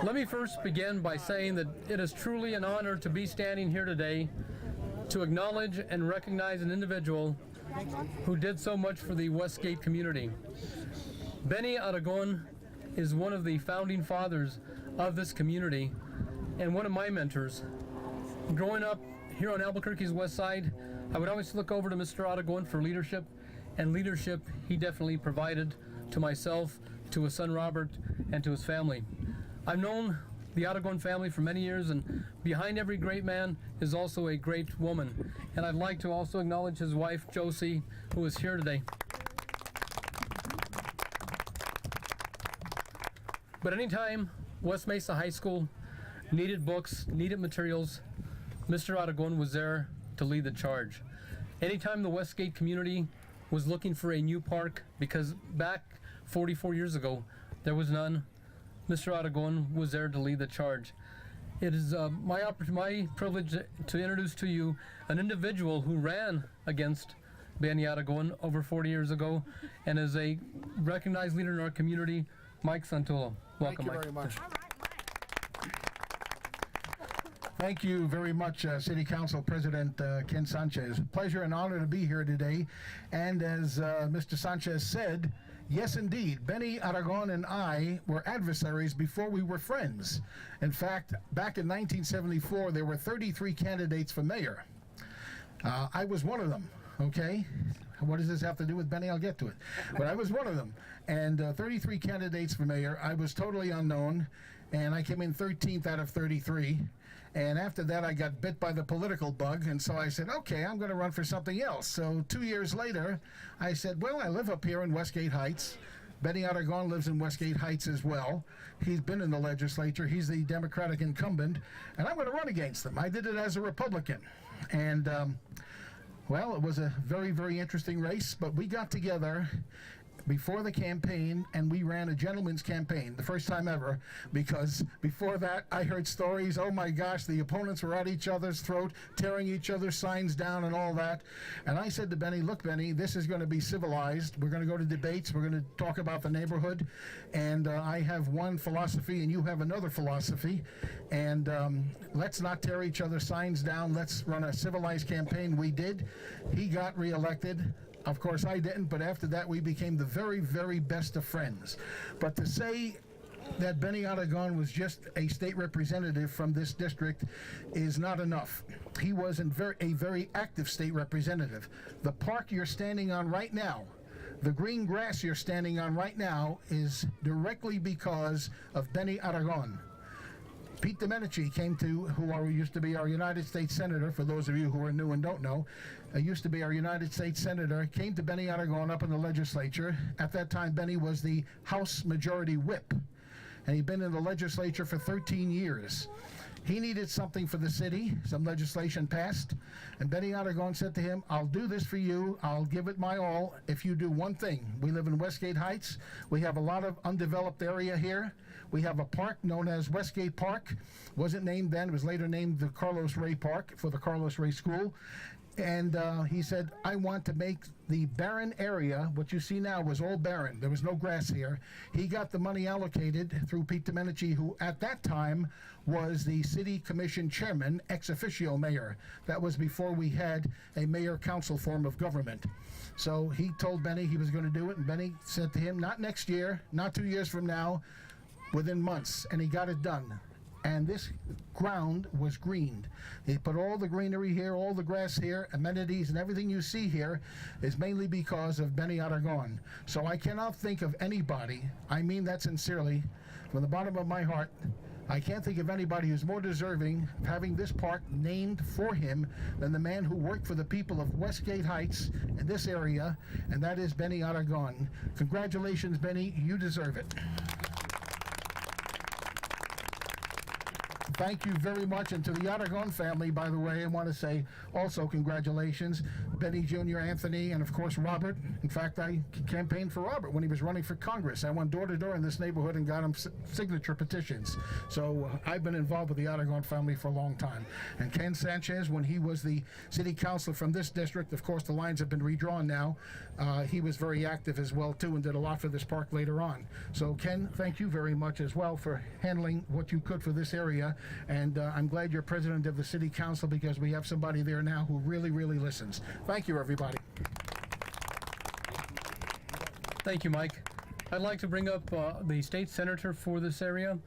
Let me first begin by saying that it is truly an honor to be standing here today to acknowledge and recognize an individual who did so much for the Westgate community. Bennie Aragon is one of the founding fathers of this community and one of my mentors. Growing up here on Albuquerque's west side, I would always look over to Mr. Aragon for leadership, and leadership he definitely provided to myself, to his son Robert, and to his family. I've known the Aragon family for many years, and behind every great man is also a great woman. And I'd like to also acknowledge his wife, Josie, who is here today. But anytime West Mesa High School needed books, needed materials, Mr. Aragon was there to lead the charge. Anytime the Westgate community was looking for a new park, because back 44 years ago there was none, Mr. Aragon was there to lead the charge. It is my privilege to introduce to you an individual who ran against Bennie Aragon over 40 years ago and is a recognized leader in our community, Mike Santulo. Welcome, Mike. Thank you very much. Thank you very much, City Council President Ken Sanchez. Pleasure and honor to be here today. And as Mr. Sanchez said, yes, indeed, Bennie Aragon and I were adversaries before we were friends. In fact, back in 1974, there were 33 candidates for mayor. I was one of them. Okay, what does this have to do with Bennie? I'll get to it. But I was one of them. And 33 candidates for mayor. I was totally unknown, and I came in 13th out of 33. And after that, I got bit by the political bug, and so I said, okay, I'm going to run for something else. So 2 years later, I said, well, I live up here in Westgate Heights. Bennie Aragon lives in Westgate Heights as well. He's been in the legislature. He's the Democratic incumbent, and I'm going to run against him. I did it as a Republican. And well, it was a very, very interesting race, but we got together before the campaign and we ran a gentleman's campaign, the first time ever, because before that I heard stories, oh my gosh, the opponents were at each other's throat, tearing each other's signs down and all that. And I said to Bennie, look, Bennie, this is going to be civilized. We're going to go to debates. We're going to talk about the neighborhood. And I have one philosophy and you have another philosophy. And let's not tear each other's signs down. Let's run a civilized campaign. We did. He got reelected. Of course, I didn't, but after that, we became the very, very best of friends. But to say that Bennie Aragon was just a state representative from this district is not enough. He was a very active state representative. The park you're standing on right now, the green grass you're standing on right now, is directly because of Bennie Aragon. Pete Domenici came to, used to be our United States Senator, for those of you who are new and don't know, used to be our United States Senator, came to Bennie Aragon up in the legislature. At that time, Bennie was the House Majority Whip, and he'd been in the legislature for 13 years. He needed something for the city, some legislation passed, and Bennie Aragon said to him, I'll do this for you, I'll give it my all if you do one thing. We live in Westgate Heights. We have a lot of undeveloped area here. We have a park known as Westgate Park. Wasn't named then, it was later named the Carlos Ray Park for the Carlos Ray School. And he said, I want to make the barren area, what you see now was all barren. There was no grass here. He got the money allocated through Pete Domenici, who at that time was the city commission chairman, ex officio mayor. That was before we had a mayor-council form of government. So he told Bennie he was going to do it, and Bennie said to him, not next year, not 2 years from now, within months, and he got it done. And this ground was greened. He put all the greenery here, all the grass here, amenities, and everything you see here is mainly because of Bennie Aragon. So I cannot think of anybody, I mean that sincerely, from the bottom of my heart, I can't think of anybody who's more deserving of having this park named for him than the man who worked for the people of Westgate Heights in this area, and that is Bennie Aragon. Congratulations, Bennie, you deserve it. thank you very much. And to the Aragon family, by the way, I want to say also congratulations. Bennie Jr., Anthony, and of course Robert. In fact, I campaigned for Robert when he was running for Congress. I went door to door in this neighborhood and got him signature petitions. So I've been involved with the Aragon family for a long time. And Ken Sanchez, when he was the city councilor from this district, of course the lines have been redrawn now, he was very active as well too and did a lot for this park later on. So Ken, thank you very much as well for handling what you could for this area. And I'm glad you're president of the city council, because we have somebody there now who really, really listens. Thank you, everybody. Thank you, Mike. I'd like to bring up the state senator for this area.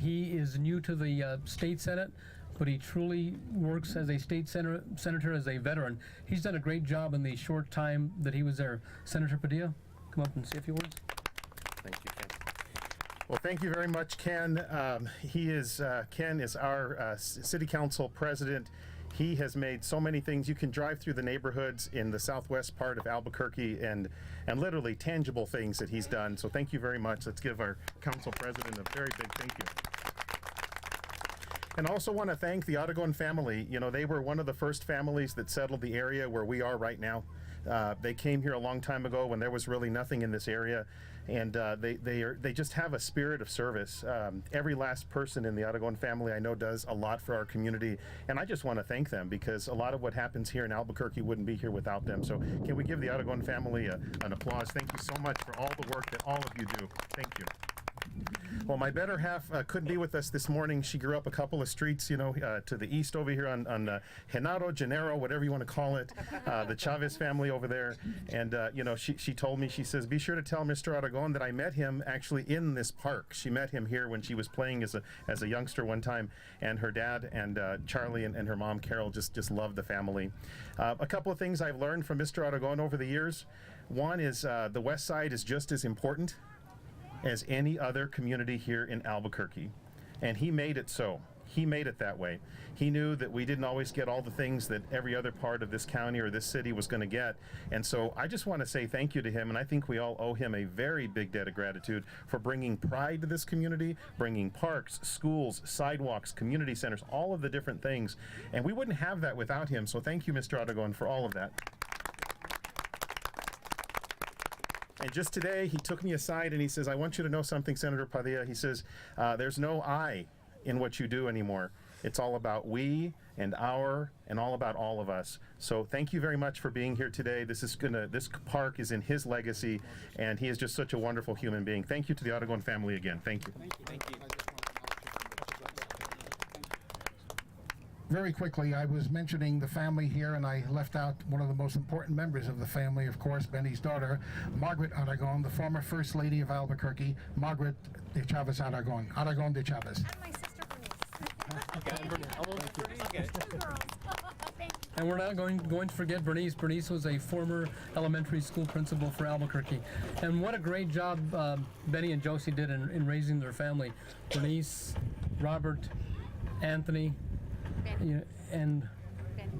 He is new to the state senate, but he truly works as a state senator as a veteran. He's done a great job in the short time that he was there. Senator Padilla, come up and say a few words. Thank you, Ken. Well, thank you very much, Ken. Ken is our city council president. He has made so many things. You can drive through the neighborhoods in the southwest part of Albuquerque and literally tangible things that he's done. So thank you very much. Let's give our council president a very big thank you. And I also want to thank the Aragon family. You know, they were one of the first families that settled the area where we are right now. They came here a long time ago when there was really nothing in this area, and they just have a spirit of service. Every last person in the Aragon family I know does a lot for our community, and I just want to thank them, because a lot of what happens here in Albuquerque wouldn't be here without them. So can we give the Aragon family an applause? Thank you so much for all the work that all of you do. Thank you. Well, my better half couldn't be with us this morning. She grew up a couple of streets, to the east over here on Genaro, Gennaro, whatever you want to call it, the Chavez family over there. And, she told me, she says, be sure to tell Mr. Aragon that I met him actually in this park. She met him here when she was playing as a youngster one time, and her dad and Charlie and her mom, Carol, just loved the family. A couple of things I've learned from Mr. Aragon over the years. One is the West Side is just as important as any other community here in Albuquerque. And he made it so. He made it that way. He knew that we didn't always get all the things that every other part of this county or this city was going to get. And so I just want to say thank you to him, and I think we all owe him a very big debt of gratitude for bringing pride to this community, bringing parks, schools, sidewalks, community centers, all of the different things. And we wouldn't have that without him. So thank you, Mr. Aragon, for all of that. And just today, he took me aside and he says, I want you to know something, Senator Padilla. He says, there's no I in what you do anymore. It's all about we and our and all about all of us. So thank you very much for being here today. This park is in his legacy, and he is just such a wonderful human being. Thank you to the Aragon family again. Thank you. Thank you. Very quickly, I was mentioning the family here, and I left out one of the most important members of the family, of course, Benny's daughter, Margaret Aragon, the former First Lady of Albuquerque, Margaret de Chavez Aragon, Aragon de Chavez. And my sister Bernice. And we're not going to forget Bernice. Bernice was a former elementary school principal for Albuquerque. And what a great job Benny and Josie did in raising their family. Bernice, Robert, Anthony, and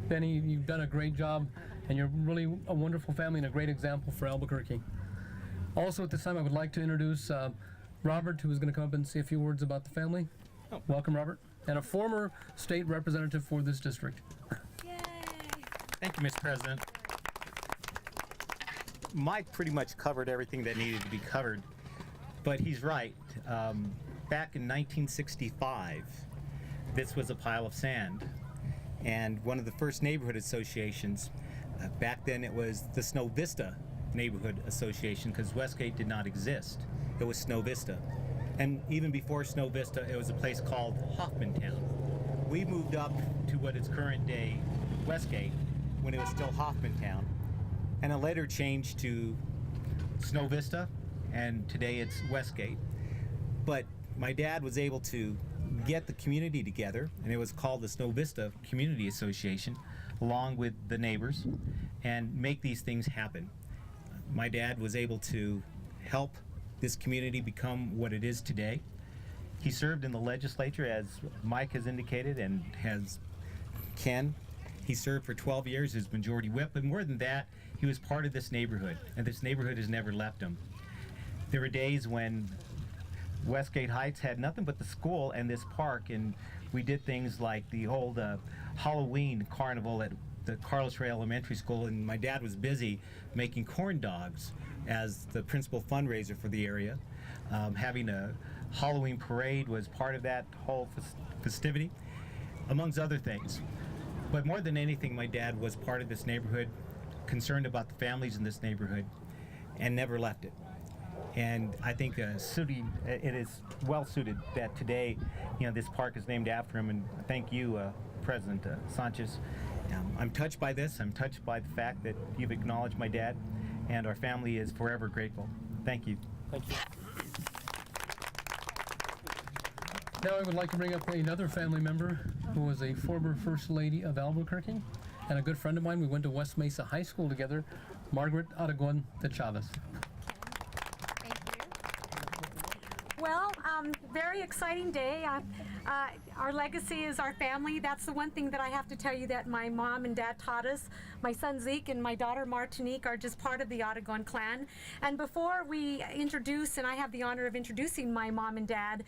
Benny, you've done a great job, and you're really a wonderful family and a great example for Albuquerque. Also at this time, I would like to introduce Robert, who is going to come up and say a few words about the family. Oh. Welcome, Robert. And a former state representative for this district. Yay! Thank you, Mr. President. Mike pretty much covered everything that needed to be covered, but he's right. Back in 1965, this was a pile of sand, and one of the first neighborhood associations, back then it was the Snow Vista Neighborhood Association, because Westgate did not exist. It was Snow Vista. And even before Snow Vista, it was a place called Hoffmantown. We moved up to what is current day Westgate when it was still Hoffmantown, and it later changed to Snow Vista, and today it's Westgate. But my dad was able to get the community together, and it was called the Snow Vista Community Association, along with the neighbors, and make these things happen. My dad was able to help this community become what it is today. He served in the legislature, as Mike has indicated, and has Ken. He served for 12 years as majority whip, but more than that, he was part of this neighborhood, and this neighborhood has never left him. There were days when Westgate Heights had nothing but the school and this park, and we did things like the old Halloween carnival at the Carlos Ray Elementary School, and my dad was busy making corn dogs as the principal fundraiser for the area. Having a Halloween parade was part of that whole festivity, amongst other things. But more than anything, my dad was part of this neighborhood, concerned about the families in this neighborhood, and never left it. And I think it is well suited that today, this park is named after him. And thank you, President Sanchez. I'm touched by this. I'm touched by the fact that you've acknowledged my dad, and our family is forever grateful. Thank you. Thank you. Now I would like to bring up another family member who was a former First Lady of Albuquerque and a good friend of mine. We went to West Mesa High School together, Margaret Aragon de Chavez. Thank you. Well, very exciting day. Our legacy is our family. That's the one thing that I have to tell you that my mom and dad taught us. My son Zeke and my daughter Martinique are just part of the Aragon clan. And before we introduce, and I have the honor of introducing my mom and dad,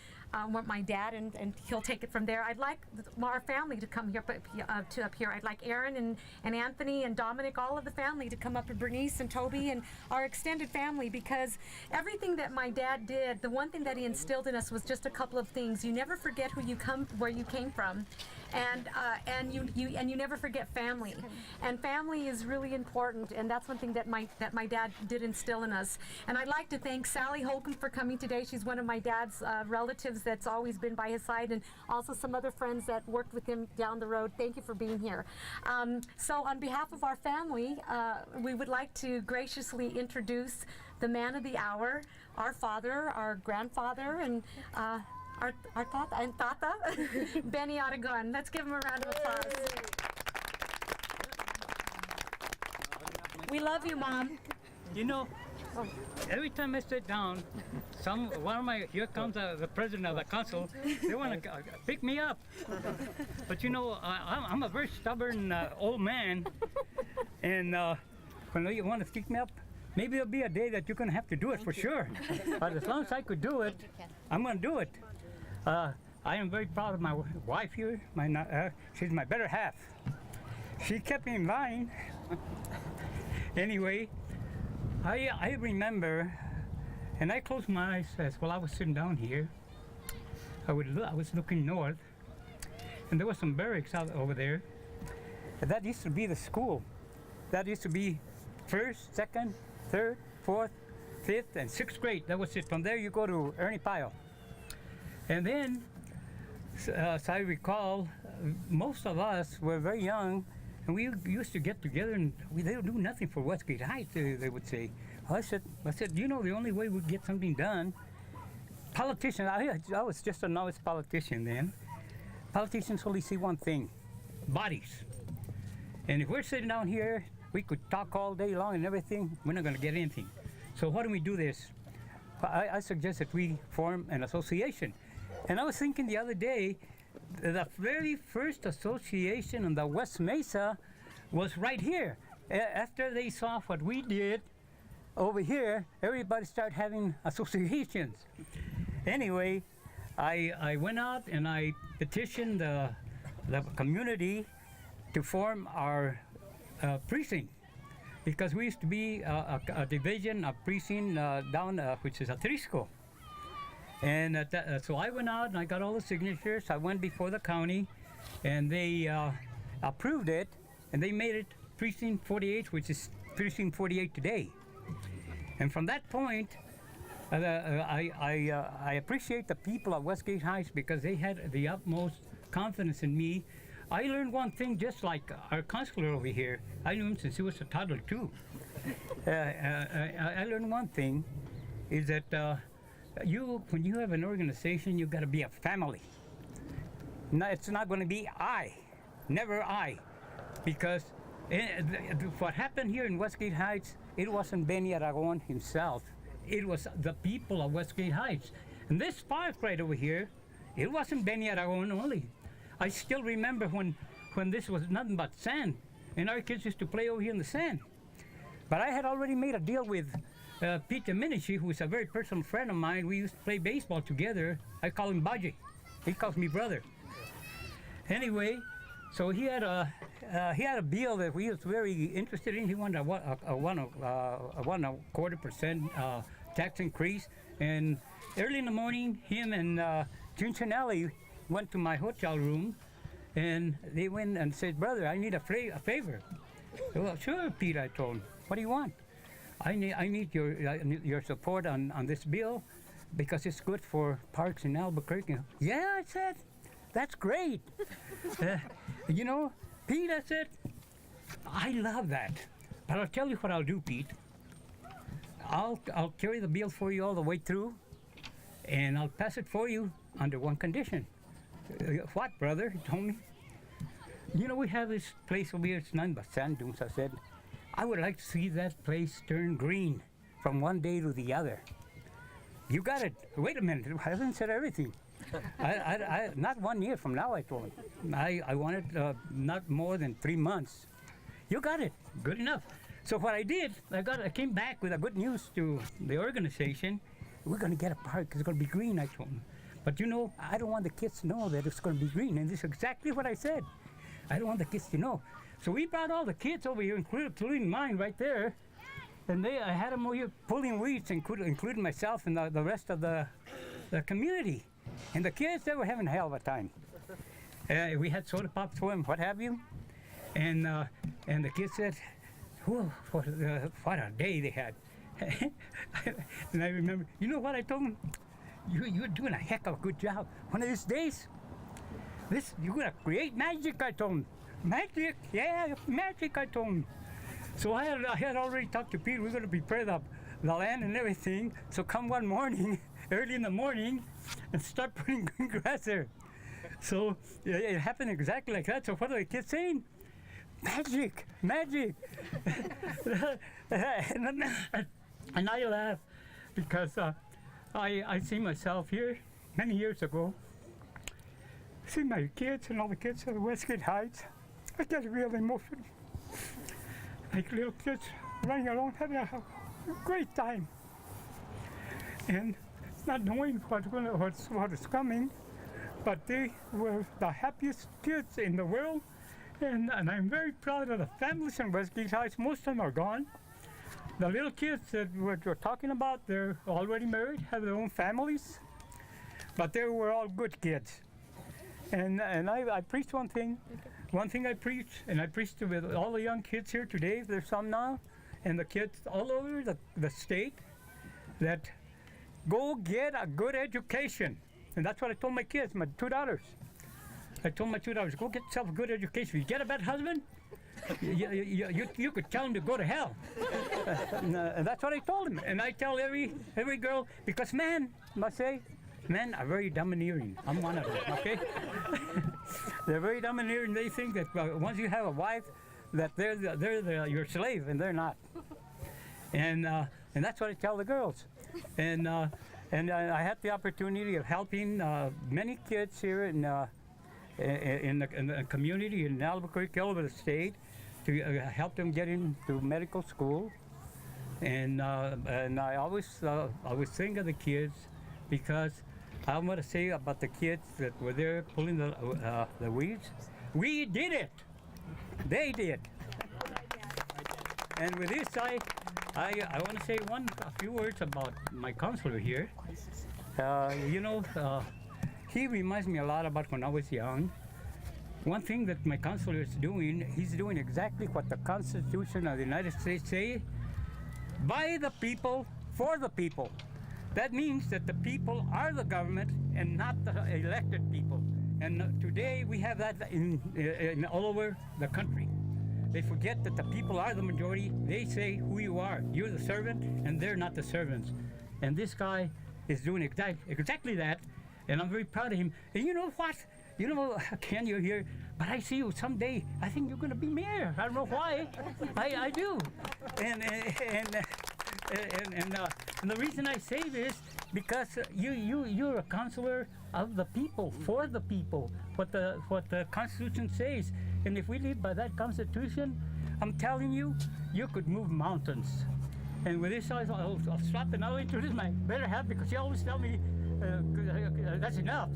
my dad, and he'll take it from there, I'd like our family to come here, up here. I'd like Aaron and Anthony and Dominic, all of the family to come up, and Bernice and Toby and our extended family, because everything that my dad did, the one thing that he instilled in us was just a couple of things. You never forget where you came from, and you never forget family. And family is really important, and that's one thing that my dad did instill in us. And I'd like to thank Sally Holcomb for coming today. She's one of my dad's relatives that's always been by his side, and also some other friends that worked with him down the road. Thank you for being here. So on behalf of our family, we would like to graciously introduce the man of the hour, our father, our grandfather, and our tata and tata, Bennie Aragon. Let's give him a round of applause. We love you, Mom. You know, every time I sit down, here comes the president of the council, they want to pick me up. But you know, I'm a very stubborn old man, and when you want to pick me up, maybe there'll be a day that you're going to have to do it for sure. But as long as I could do it, I'm going to do it. I am very proud of my wife here. She's my better half. She kept me in line. Anyway, I remember, and I closed my eyes as while I was sitting down here. I was looking north, and there was some barracks out over there. And that used to be the school. That used to be 1st, 2nd, 3rd, 4th, 5th, and 6th grade. That was it. From there, you go to Ernie Pyle. And then, as I recall, most of us were very young, and we used to get together, and they would do nothing for Westgate Heights, they would say. I said, you know, the only way we get something done, politicians, I was just a novice politician then. Politicians only see one thing, bodies. And if we're sitting down here, we could talk all day long and everything, we're not going to get anything. So why don't we do this? I suggest that we form an association. And I was thinking the other day, the very first association in the West Mesa was right here. After they saw what we did over here, everybody started having associations. Anyway, I went out and I petitioned the community to form our precinct, because we used to be a division, a precinct down, which is a Trisco. And so I went out and I got all the signatures. I went before the county, and they approved it, and they made it Precinct 48, which is Precinct 48 today. And from that point, I appreciate the people of Westgate Heights, because they had the utmost confidence in me. I learned one thing, just like our counselor over here. I knew him since he was a toddler too. I learned one thing, is that when you have an organization, you've got to be a family. No, it's not going to be I, never I, because what happened here in Westgate Heights, it wasn't Bennie Aragon himself. It was the people of Westgate Heights. And this park right over here, it wasn't Bennie Aragon only. I still remember when this was nothing but sand, and our kids used to play over here in the sand. But I had already made a deal with Peter Minichi, who is a very personal friend of mine. We used to play baseball together. I call him Baji. He calls me brother. Anyway, so he had a bill that we was very interested in. He wanted a 1.25% tax increase. And early in the morning, him and Cincinnati went to my hotel room, and they went and said, "Brother, I need a favor." Well, sure, Pete, I told him. What do you want? I need your support on this bill because it's good for parks in Albuquerque. Yeah, I said, that's great. You know, Pete, I said, I love that. But I'll tell you what I'll do, Pete. I'll carry the bill for you all the way through, and I'll pass it for you under one condition. What, brother? He told me. You know, we have this place over here, it's nothing but sand dunes. I said, I would like to see that place turn green from one day to the other. You got it. Wait a minute, I haven't said everything. Not 1 year from now, I told him. I wanted not more than 3 months. You got it. Good enough. So what I did, I came back with a good news to the organization. We're going to get a park. It's going to be green, I told him. But you know, I don't want the kids to know that it's going to be green. And this is exactly what I said. I don't want the kids to know. So we brought all the kids over here, including mine right there. And I had them over here pulling weeds, including myself and the rest of the community. And the kids, they were having a hell of a time. We had soda pops for them, what have you. And the kids said, whoa, what a day they had. And I remember, you know what I told them? You're doing a heck of a good job. One of these days, you're gonna create magic, I told them. Magic, yeah, magic, I told them. So I had already talked to Pete. We're gonna prepare the land and everything. So come one morning, early in the morning, and start putting green grass there. So it happened exactly like that. So what are the kids saying? Magic, magic. And I laugh because I see myself here many years ago. See my kids and all the kids at Westgate Heights. I get real emotional. Like little kids running around having a great time. And not knowing what is coming, but they were the happiest kids in the world. And I'm very proud of the families in Westgate Heights. Most of them are gone. The little kids that we're talking about, they're already married, have their own families, but they were all good kids. And I preached one thing I preached, and I preached to all the young kids here today, there's some now, and the kids all over the state, that go get a good education. And that's what I told my kids, my 2 daughters. I told my 2 daughters, go get yourself a good education. You get a bad husband, you could tell him to go to hell. And that's what I told him. And I tell every girl, because men, must say, men are very domineering. I'm one of them, okay? They're very domineering. They think that once you have a wife, that they're your slave, and they're not. And that's what I tell the girls. And I had the opportunity of helping many kids here in the community in Albuquerque, all over the state, to help them get into medical school. And I always think of the kids, because I want to say about the kids that were there pulling the weeds. We did it. They did. And with this, I want to say a few words about my counselor here. He reminds me a lot about when I was young. One thing that my counselor is doing, he's doing exactly what the Constitution of the United States say: by the people, for the people. That means that the people are the government and not the elected people. And today we have that in all over the country. They forget that the people are the majority. They say who you are. You're the servant, and they're not the servants. And this guy is doing exactly that, and I'm very proud of him. And you know what? You know, Ken, you're here, but I see you someday. I think you're going to be mayor. I don't know why. I do. And the reason I say this, because you're a counselor of the people, for the people, what the Constitution says. And if we live by that Constitution, I'm telling you, you could move mountains. And with this, I'll stop, and I'll introduce my better half, because she always tell me That's enough.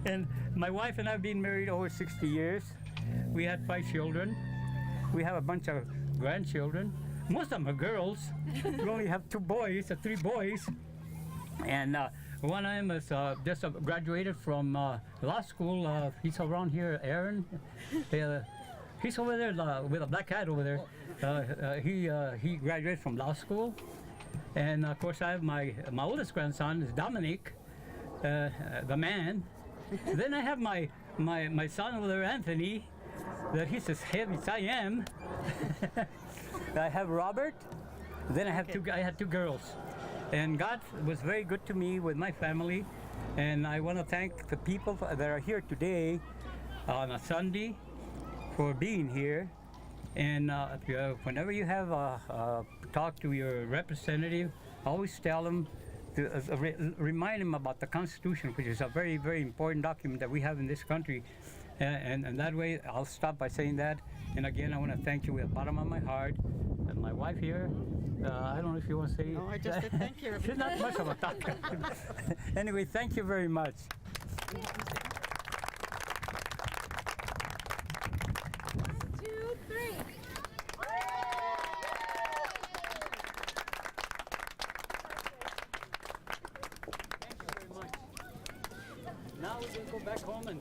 And my wife and I have been married over 60 years. We had 5 children. We have a bunch of grandchildren. Most of them are girls. We only have 2 boys, 3 boys. And one of them is just graduated from law school. He's around here, Aaron. He's over there with a black hat over there. He graduated from law school. And of course, I have my oldest grandson is Dominic, the man. Then I have my son over there, Anthony, that he's as heavy as I am. I have Robert. Then I had 2 girls. And God was very good to me with my family. And I want to thank the people that are here today on a Sunday for being here. And whenever you have talk to your representative, always tell them to remind them about the Constitution, which is a very, very important document that we have in this country. And that way, I'll stop by saying that. And again, I want to thank you with the bottom of my heart. And my wife here, I don't know if you want to say. No, I just said thank you. She's not much of a talker. Anyway, thank you very much. 1, 2, 3. Now we can go back home and